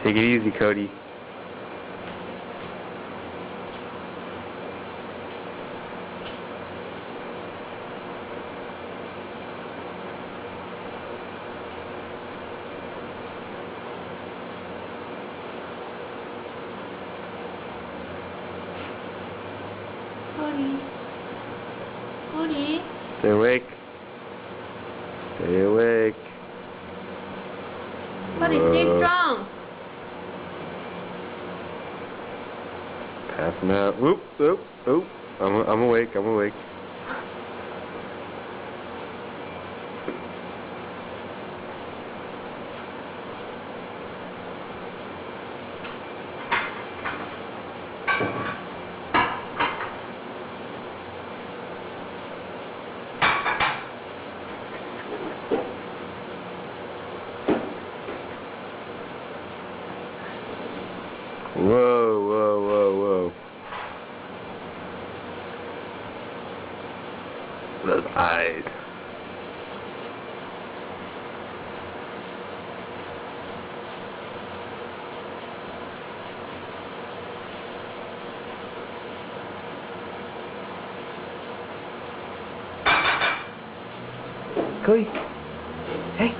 Take it easy, Cody. Cody. Cody. Stay awake. Stay awake. Cody, stay strong. Passing out. Whoop, whoop, whoop. I'm awake. I'm awake. Whoa, whoa, whoa, whoa. Those eyes. Cody. Hey.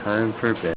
Time for bed.